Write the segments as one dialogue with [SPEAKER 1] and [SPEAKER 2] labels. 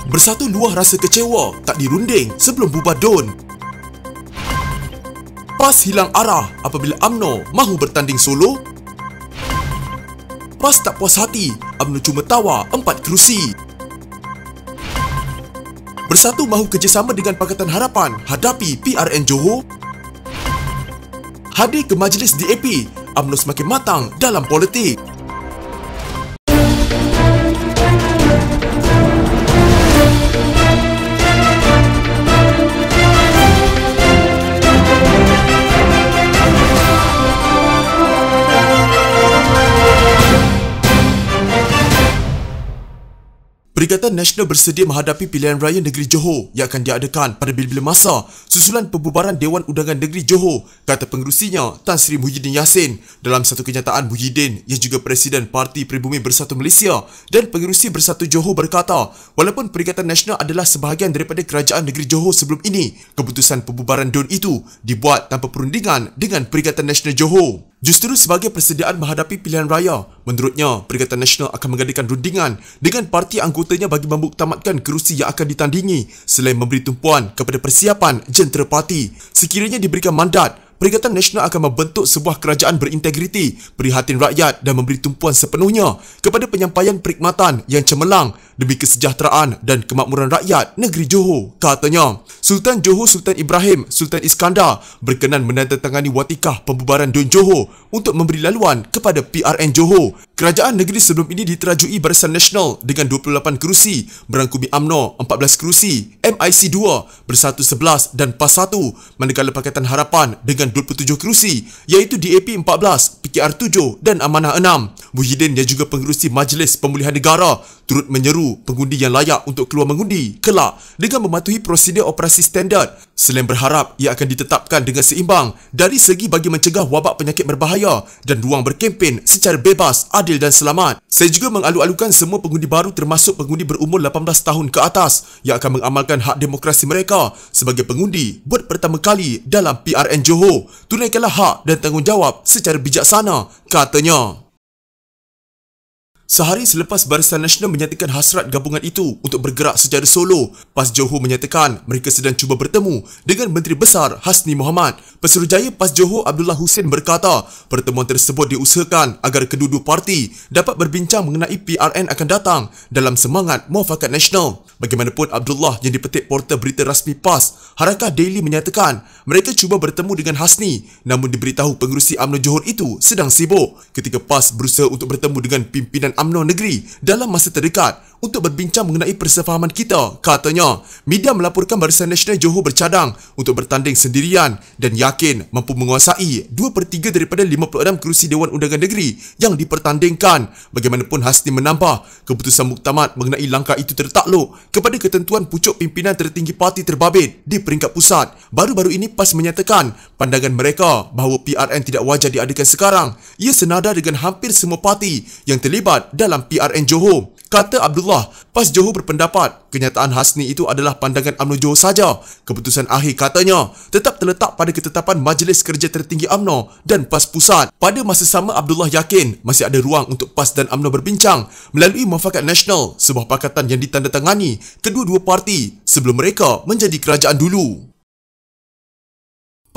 [SPEAKER 1] Bersatu luah rasa kecewa tak dirunding sebelum bubar DUN. PAS hilang arah apabila UMNO mahu bertanding solo. PAS tak puas hati, UMNO cuma tawar 4 kerusi. Bersatu mahu kerjasama dengan Pakatan Harapan hadapi PRN Johor. Hadir ke majlis DAP, UMNO semakin matang dalam politik. Perikatan Nasional bersedia menghadapi pilihan raya negeri Johor yang akan diadakan pada bila-bila masa susulan pembubaran Dewan Undangan Negeri Johor, kata pengerusinya Tan Sri Muhyiddin Yassin. Dalam satu kenyataan, Muhyiddin yang juga Presiden Parti Pribumi Bersatu Malaysia dan pengerusi Bersatu Johor berkata, walaupun Perikatan Nasional adalah sebahagian daripada Kerajaan Negeri Johor sebelum ini, keputusan pembubaran DUN itu dibuat tanpa perundingan dengan Perikatan Nasional Johor. Justru sebagai persediaan menghadapi pilihan raya, menurutnya Perikatan Nasional akan mengadakan rundingan dengan parti anggotanya bagi memuktamadkan kerusi yang akan ditandingi selain memberi tumpuan kepada persiapan jentera parti. Sekiranya diberikan mandat, Perikatan Nasional akan membentuk sebuah kerajaan berintegriti, prihatin rakyat dan memberi tumpuan sepenuhnya kepada penyampaian perkhidmatan yang cemerlang demi kesejahteraan dan kemakmuran rakyat negeri Johor, katanya. Sultan Johor Sultan Ibrahim Sultan Iskandar berkenan menandatangani watikah pembubaran DUN Johor untuk memberi laluan kepada PRN Johor. Kerajaan negeri sebelum ini diterajui Barisan Nasional dengan 28 kerusi, merangkumi UMNO 14 kerusi, MIC 2, Bersatu 11 dan PAS 1, manakala Pakatan Harapan dengan 27 kerusi iaitu DAP 14, PKR 7 dan Amanah 6. Muhyiddin yang juga pengerusi Majlis Pemulihan Negara turut menyeru pengundi yang layak untuk keluar mengundi kelak dengan mematuhi prosedur operasi standard. Selain berharap ia akan ditetapkan dengan seimbang dari segi bagi mencegah wabak penyakit berbahaya dan ruang berkempen secara bebas, adil dan selamat. Saya juga mengalu-alukan semua pengundi baru termasuk pengundi berumur 18 tahun ke atas yang akan mengamalkan hak demokrasi mereka sebagai pengundi buat pertama kali dalam PRN Johor. Tunaikanlah hak dan tanggungjawab secara bijaksana, katanya. Sehari selepas Barisan Nasional menyatakan hasrat gabungan itu untuk bergerak secara solo, PAS Johor menyatakan mereka sedang cuba bertemu dengan Menteri Besar Hasni Mohamad. Pesuruhjaya PAS Johor Abdullah Hussein berkata, pertemuan tersebut diusahakan agar kedua-dua parti dapat berbincang mengenai PRN akan datang dalam semangat muafakat nasional. Bagaimanapun, Abdullah yang dipetik portal berita rasmi PAS, Harakah Daily menyatakan mereka cuba bertemu dengan Hasni, namun diberitahu pengerusi UMNO Johor itu sedang sibuk. Ketika PAS berusaha untuk bertemu dengan pimpinan UMNO negeri dalam masa terdekat untuk berbincang mengenai persefahaman kita, katanya. Media melaporkan Barisan Nasional Johor bercadang untuk bertanding sendirian dan yakin mampu menguasai 2/3 daripada 56 kerusi Dewan Undangan Negeri yang dipertandingkan. Bagaimanapun, Hasni menambah keputusan muktamad mengenai langkah itu tertakluk kepada ketentuan pucuk pimpinan tertinggi parti terbabit di peringkat pusat. Baru-baru ini PAS menyatakan pandangan mereka bahawa PRN tidak wajar diadakan sekarang. Ia senada dengan hampir semua parti yang terlibat dalam PRN Johor. Kata Abdullah, PAS Johor berpendapat kenyataan Hasni itu adalah pandangan UMNO Johor saja. Keputusan akhir, katanya, tetap terletak pada ketetapan Majlis Kerja Tertinggi UMNO dan PAS Pusat. Pada masa sama, Abdullah yakin masih ada ruang untuk PAS dan UMNO berbincang melalui Muafakat Nasional, sebuah pakatan yang ditandatangani kedua-dua parti sebelum mereka menjadi kerajaan dulu.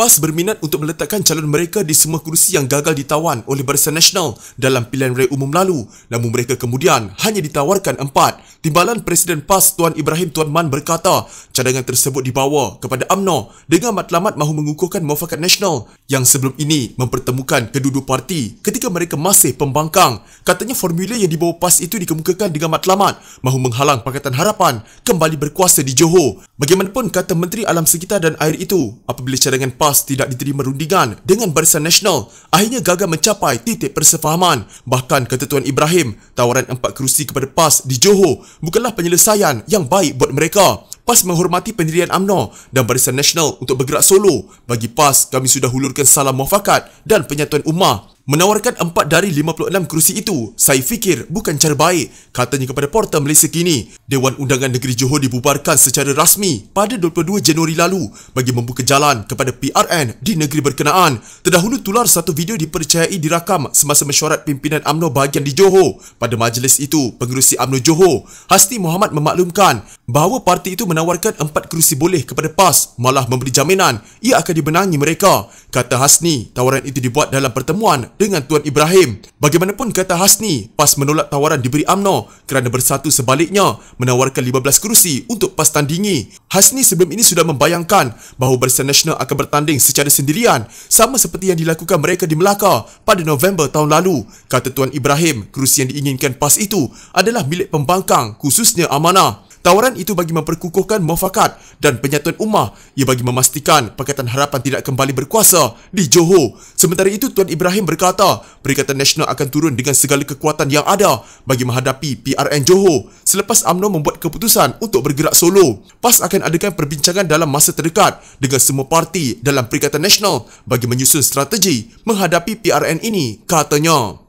[SPEAKER 1] PAS berminat untuk meletakkan calon mereka di semua kerusi yang gagal ditawan oleh Barisan Nasional dalam pilihan raya umum lalu, namun mereka kemudian hanya ditawarkan 4. Timbalan Presiden PAS Tuan Ibrahim Tuan Man berkata cadangan tersebut dibawa kepada UMNO dengan matlamat mahu mengukuhkan Muafakat Nasional yang sebelum ini mempertemukan kedua-dua parti ketika mereka masih pembangkang. Katanya formula yang dibawa PAS itu dikemukakan dengan matlamat mahu menghalang Pakatan Harapan kembali berkuasa di Johor. Bagaimanapun, kata Menteri Alam Sekitar dan Air itu, apabila cadangan PAS tidak diterima rundingan dengan Barisan Nasional, akhirnya gagal mencapai titik persefahaman. Bahkan, kata Tuan Ibrahim, tawaran 4 kerusi kepada PAS di Johor bukanlah penyelesaian yang baik buat mereka. PAS menghormati pendirian UMNO dan Barisan Nasional untuk bergerak solo. Bagi PAS, kami sudah hulurkan salam muafakat dan penyatuan ummah. Menawarkan 4 dari 56 kerusi itu, saya fikir bukan cara baik, katanya kepada Portal Malaysia Kini. Dewan Undangan Negeri Johor dibubarkan secara rasmi pada 22 Januari lalu bagi membuka jalan kepada PRN di negeri berkenaan. Terdahulu tular satu video dipercayai dirakam semasa mesyuarat pimpinan UMNO bahagian di Johor. Pada majlis itu, pengerusi UMNO Johor, Hasni Mohamad memaklumkan bahawa parti itu menawarkan 4 kerusi boleh kepada PAS, malah memberi jaminan ia akan dimenangi mereka. Kata Hasni, tawaran itu dibuat dalam pertemuan dengan Tuan Ibrahim. Bagaimanapun, kata Hasni, PAS menolak tawaran diberi UMNO kerana Bersatu sebaliknya menawarkan 15 kerusi untuk PAS tandingi. Hasni sebelum ini sudah membayangkan bahawa Barisan Nasional akan bertanding secara sendirian sama seperti yang dilakukan mereka di Melaka pada November tahun lalu. Kata Tuan Ibrahim, kerusi yang diinginkan PAS itu adalah milik pembangkang, khususnya Amanah. Tawaran itu bagi memperkukuhkan muafakat dan penyatuan ummah. Ia bagi memastikan Pakatan Harapan tidak kembali berkuasa di Johor. Sementara itu, Tuan Ibrahim berkata, Perikatan Nasional akan turun dengan segala kekuatan yang ada bagi menghadapi PRN Johor selepas UMNO membuat keputusan untuk bergerak solo. PAS akan adakan perbincangan dalam masa terdekat dengan semua parti dalam Perikatan Nasional bagi menyusun strategi menghadapi PRN ini, katanya.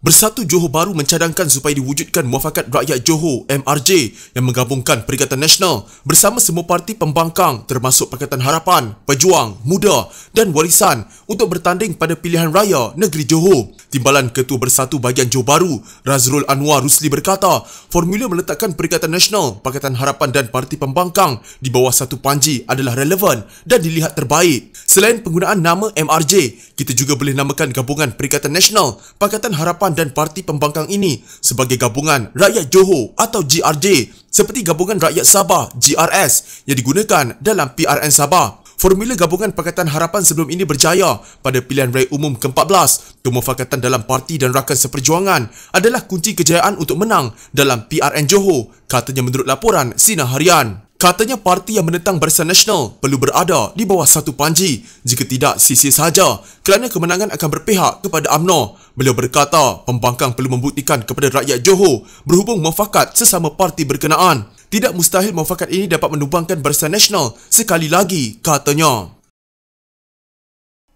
[SPEAKER 1] Bersatu Johor Baru mencadangkan supaya diwujudkan Muafakat Rakyat Johor MRJ yang menggabungkan Perikatan Nasional bersama semua parti pembangkang termasuk Pakatan Harapan, Pejuang, Muda dan Warisan untuk bertanding pada pilihan raya negeri Johor. Timbalan Ketua Bersatu bahagian Johor Baru, Razrul Anwar Rusli berkata, formula meletakkan Perikatan Nasional, Pakatan Harapan dan parti pembangkang di bawah satu panji adalah relevan dan dilihat terbaik. Selain penggunaan nama MRJ, kita juga boleh namakan gabungan Perikatan Nasional, Pakatan Harapan dan parti pembangkang ini sebagai gabungan Rakyat Johor atau GRJ, seperti gabungan Rakyat Sabah GRS yang digunakan dalam PRN Sabah. Formula gabungan Pakatan Harapan sebelum ini berjaya pada pilihan raya umum ke-14. Kemufakatan dalam parti dan rakan seperjuangan adalah kunci kejayaan untuk menang dalam PRN Johor, katanya menurut laporan Sinar Harian. Katanya parti yang menentang Barisan Nasional perlu berada di bawah satu panji. Jika tidak, sia-sia sahaja kerana kemenangan akan berpihak kepada UMNO. Beliau berkata, pembangkang perlu membuktikan kepada rakyat Johor berhubung muafakat sesama parti berkenaan. Tidak mustahil muafakat ini dapat menumbangkan Barisan Nasional sekali lagi, katanya.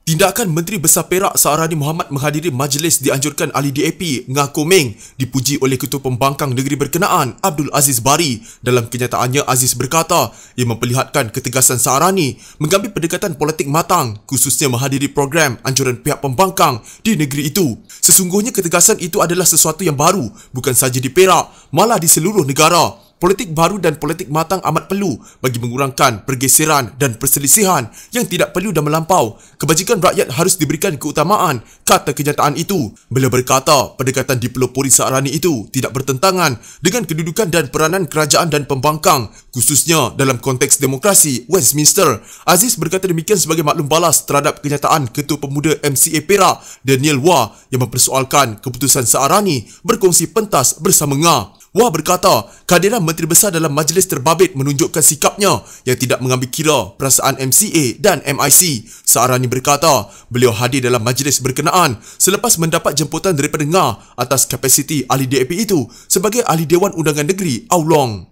[SPEAKER 1] Tindakan Menteri Besar Perak Saarani Mohamad menghadiri majlis dianjurkan ahli DAP Ngah Komeng dipuji oleh Ketua Pembangkang Negeri berkenaan Abdul Aziz Bari. Dalam kenyataannya, Aziz berkata ia memperlihatkan ketegasan Saarani mengambil pendekatan politik matang, khususnya menghadiri program anjuran pihak pembangkang di negeri itu. Sesungguhnya ketegasan itu adalah sesuatu yang baru, bukan sahaja di Perak, malah di seluruh negara. Politik baru dan politik matang amat perlu bagi mengurangkan pergeseran dan perselisihan yang tidak perlu dan melampau. Kebajikan rakyat harus diberikan keutamaan, kata kenyataan itu. Beliau berkata, pendekatan dipelopori Saarani itu tidak bertentangan dengan kedudukan dan peranan kerajaan dan pembangkang, khususnya dalam konteks demokrasi Westminster. Aziz berkata demikian sebagai maklum balas terhadap kenyataan Ketua Pemuda MCA Perak, Daniel Wah, yang mempersoalkan keputusan Saarani berkongsi pentas bersama Ngah. Wah berkata, kehadiran Menteri Besar dalam majlis terbabit menunjukkan sikapnya yang tidak mengambil kira perasaan MCA dan MIC. Saarani berkata, beliau hadir dalam majlis berkenaan selepas mendapat jemputan daripada Ngah atas kapasiti ahli DAP itu sebagai ahli Dewan Undangan Negeri Aulong.